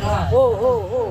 Oh, oh, oh.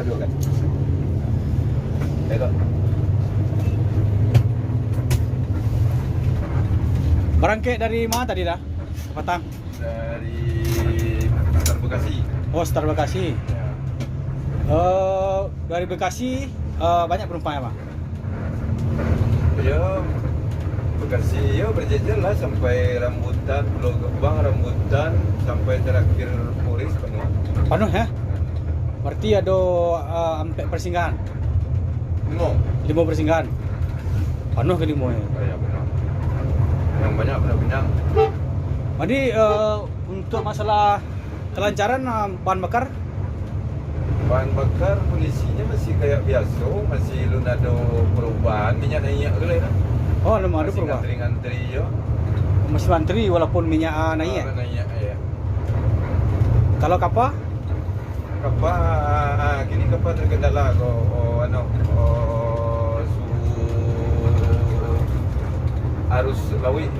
Kan? Itu. Berangkat dari mana tadi dah? Patang. Dari Star Bekasi. Oh, Star Bekasi. Ya. Dari Bekasi banyak penumpang ya, Bang? Ya, Bekasi ya berjejer lah sampai Rambutan, Pulau Gebang, Rambutan sampai terakhir Puris penuh. Penuh ya? Berarti ada sampai persinggahan. Lima persinggahan. Penuh ke lima ya? Ya benar. Yang banyak benar-benar. Jadi untuk masalah kelancaran bahan bakar? Bahan bakar kondisinya masih kayak biasa, masih belum ada perubahan. Minyak naik ke lah. Oh, belum ada Masih perubahan. ngantri ya. Masih antri walaupun minyak naik ya? Naik ya. Kalau kapal? Kapal kini kapal terkendala arus laut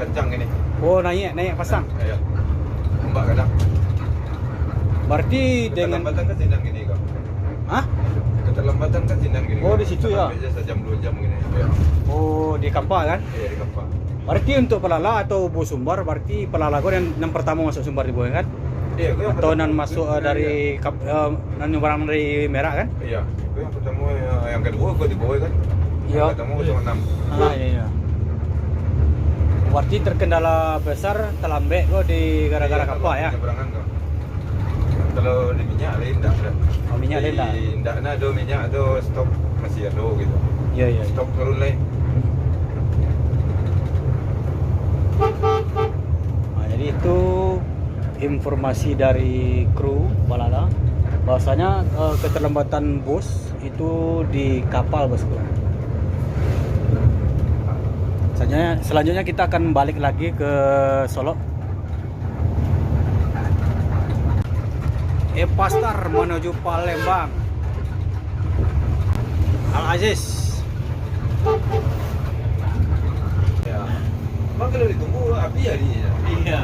kencang ini. Oh, naik pasang. Ya. Ombak kadang. Berarti dengan Keterlambatan kan sinan gini kok. Hah? Keterlambatan kan sinan gini. Oh, di situ ya? Sampai sejam 2 jam gini. Ya. Oh, di kapal kan? Iya di kapal. Berarti untuk pelala atau bus sumbar, berarti pelala kau yang pertama masuk sumbar di bawah kan? Iya, gue yang Atau pertama. nan masuk dari barang dari Merah kan? Iya, gue yang pertama, yang kedua gue di bawah kan. Iya. Yang pertama 06. Ah, iya. Berarti terkendala besar terlambat kok di gara-gara Iya, kapal ya? penyeberangan kok. Kalau di minyak lain enggak ada. Oh, minyak lain tak? Enggak ada minyak, ada stok masih ada gitu. Iya, iya. Stok turun lain. Nah, jadi itu informasi dari kru Balada bahwasanya keterlambatan bus itu di kapal bosku. Selanjutnya kita akan balik lagi ke Solo. Pastar menuju Palembang. Al Aziz. Ya. Emang kalau ditunggu api ya di. Iya.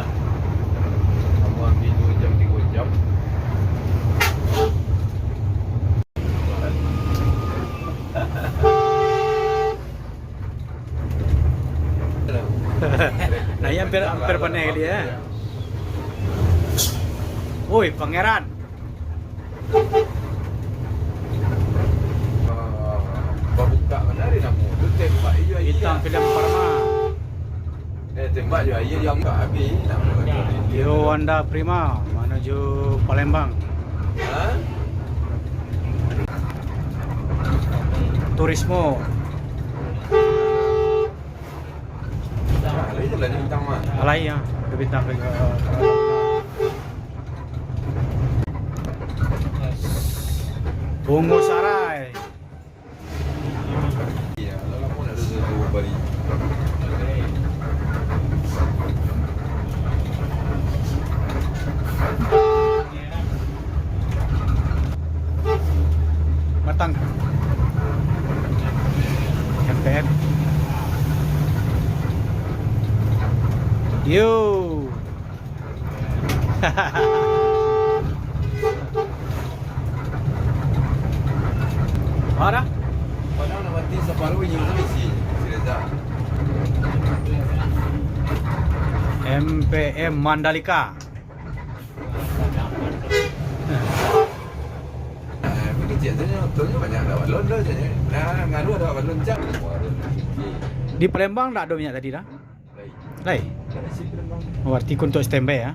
Kamu ambil 2 jam 3 jam. Nah, ini hampir panen kali ya. Woi, pangeran. Buka mana dia namu? Tu tembak je air. Hitam film Parma. Tembak je air yang enggak habis nak. Yowanda Prima menuju Palembang. Ha? Turismo. Alai jalan bintang mah. Alai ya, ada bintang ke Bungo Sarai. Ya, lalu pun ada 2 bari. Matang. MPM. Yo. Mana? Padahal nak mati separuh yang tu isi. Reza. MPM Mandalika. Kecil saja, betul banyak ada balon dah je. Nah, ngaru ada balon cak. Di Palembang tak ada minyak tadi dah? Lain. Berarti untuk standby ya.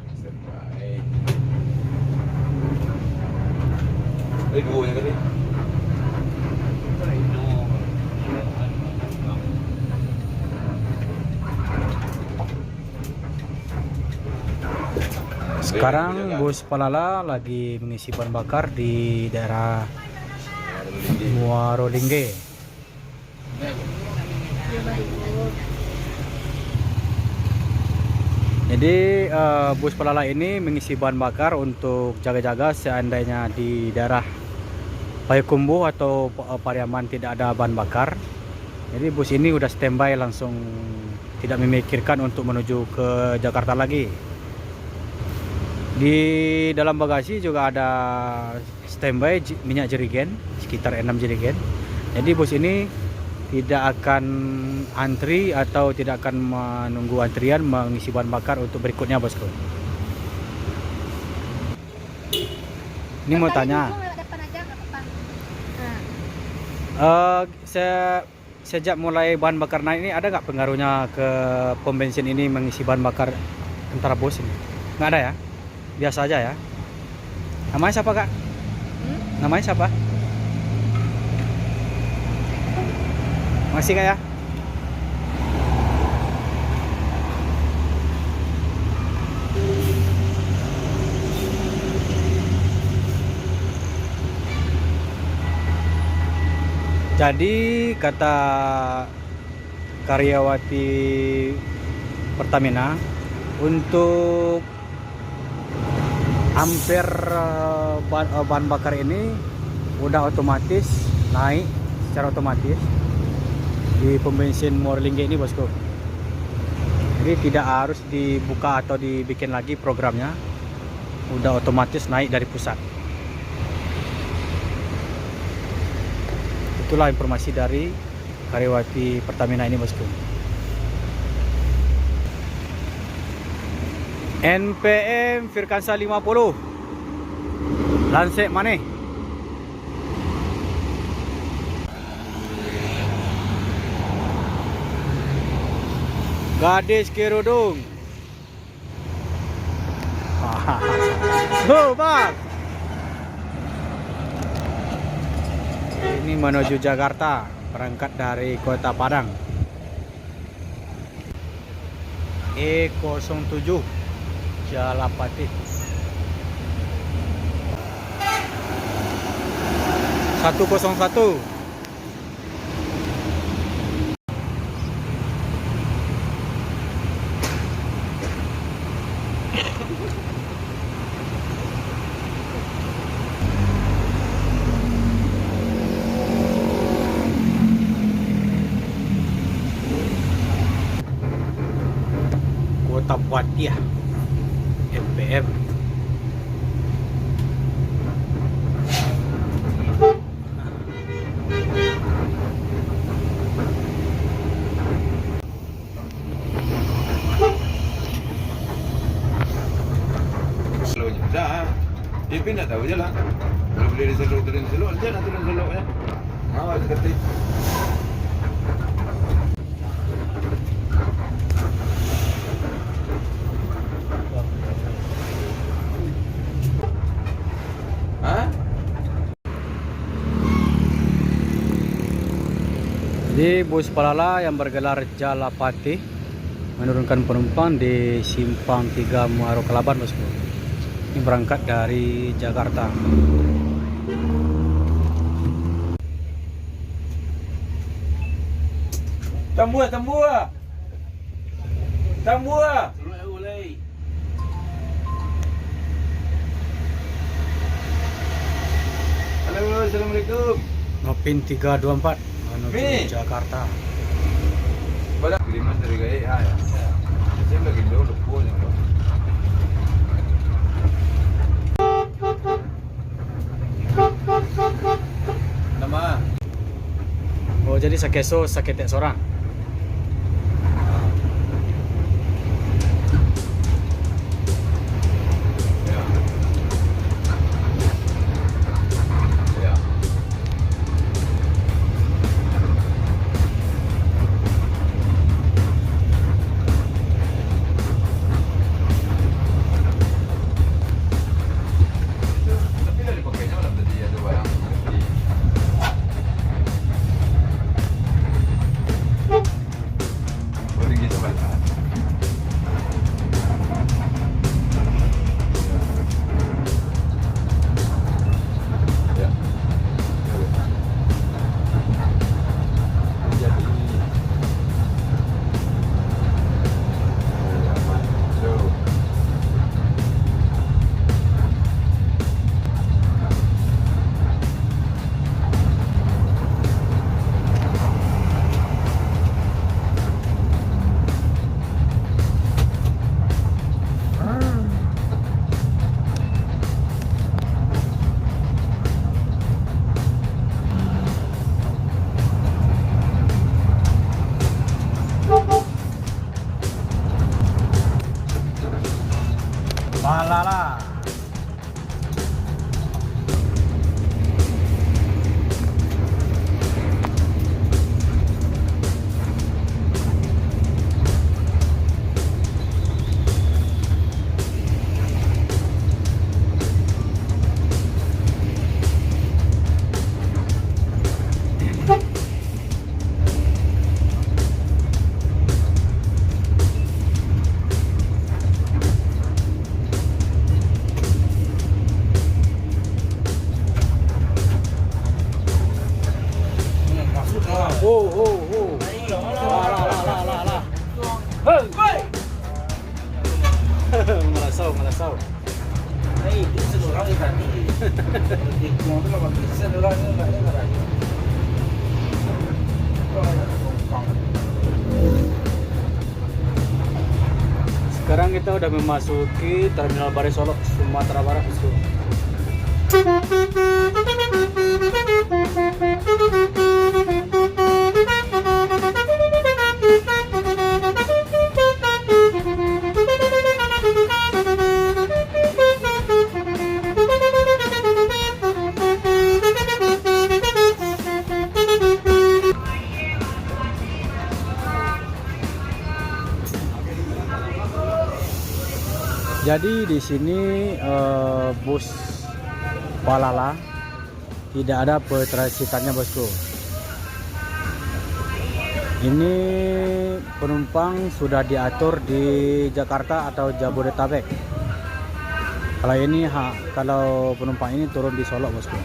Duonya kali. Sekarang bus Palala lagi mengisi bahan bakar di daerah Muarolingge. Jadi bus Palala ini mengisi bahan bakar untuk jaga-jaga seandainya di daerah Payakumbuh atau Pariaman tidak ada bahan bakar. Jadi bus ini udah standby, langsung tidak memikirkan untuk menuju ke Jakarta lagi. Di dalam bagasi juga ada standby minyak jerigen sekitar 6 jerigen. Jadi bus ini tidak akan antri atau tidak akan menunggu antrian mengisi bahan bakar untuk berikutnya, bosku. Ini mau tanya, sejak mulai bahan bakar naik ini ada nggak pengaruhnya ke pom bensin ini mengisi bahan bakar antara bus ini? Nggak ada ya? Biasa aja ya. Namanya siapa, Kak? Namanya siapa? Masih, Kak ya? Jadi kata karyawati Pertamina, untuk ampere bahan bakar ini udah otomatis naik secara otomatis di pom bensin Muarolingge ini, bosku. Jadi tidak harus dibuka atau dibikin lagi programnya, udah otomatis naik dari pusat. Itulah informasi dari karyawati Pertamina ini, bosku. NPM Firkansa 50 Lansek mana? Gadis kerudung. Oh, Bang. Ini menuju Jakarta, berangkat dari Kota Padang. E07 Jalapati 101. Kota Buatia NPM. Dah, dia pun nak tahu je lah. Kalau boleh diseluk, turun seluk, dia nak turun seluk ya. Awas ketik. Jadi bus Palala yang bergelar Jalapati menurunkan penumpang di Simpang 3 Muaro Kelaban, bosku. Ini berangkat dari Jakarta. Tambua. Halo, assalamualaikum. Nopin 324 menuju Mi. Jakarta. Badak kiriman dari gaya ya. Saya lagi dulu punya. Nama. Oh, jadi sakeso saketek sorang. Ya. Ya. Tapi dari pakainya malam tadi ada barang. Sekarang kita udah memasuki Terminal Baru Solok, Sumatera Barat, bosku. Jadi di sini bus Palala tidak ada petransitannya, bosku. Ini penumpang sudah diatur di Jakarta atau Jabodetabek. Kalau penumpang ini turun di Solok, bosku.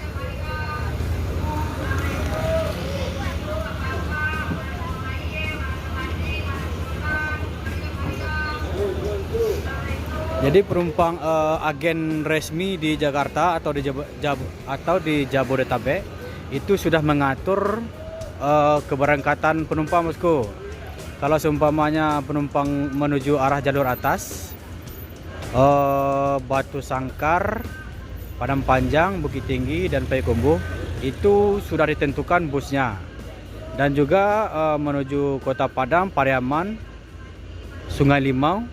Jadi penumpang agen resmi di Jakarta atau di Jabodetabek itu sudah mengatur keberangkatan penumpang, bosku. Kalau seumpamanya penumpang menuju arah jalur atas, Batu Sangkar, Padang Panjang, Bukit Tinggi, dan Payakumbuh, itu sudah ditentukan busnya. Dan juga menuju Kota Padang, Pariaman, Sungai Limau,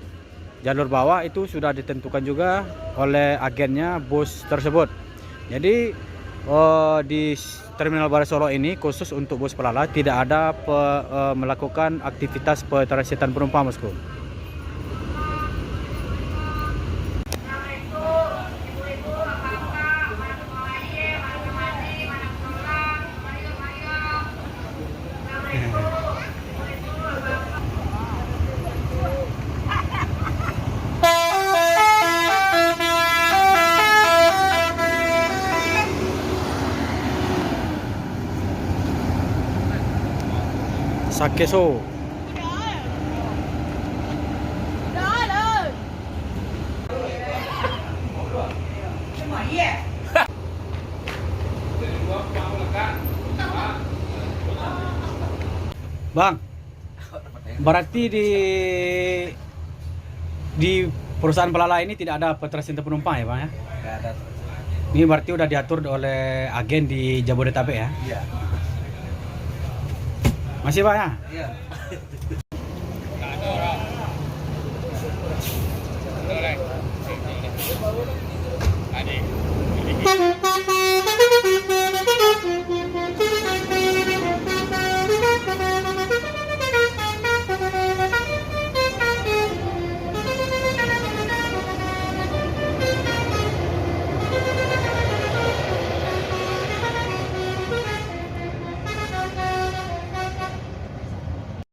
jalur bawah itu sudah ditentukan juga oleh agennya bus tersebut. Jadi di Terminal Baru Solok ini khusus untuk bus Palala tidak ada melakukan aktivitas petransitan penumpang, bosku. Sakeso. Bang, berarti di perusahaan Palala ini tidak ada petransitan penumpang ya, Bang ya? Nggak ada. Ini berarti udah diatur oleh agen di Jabodetabek ya? Iya. Masih, Pak ya? Iya.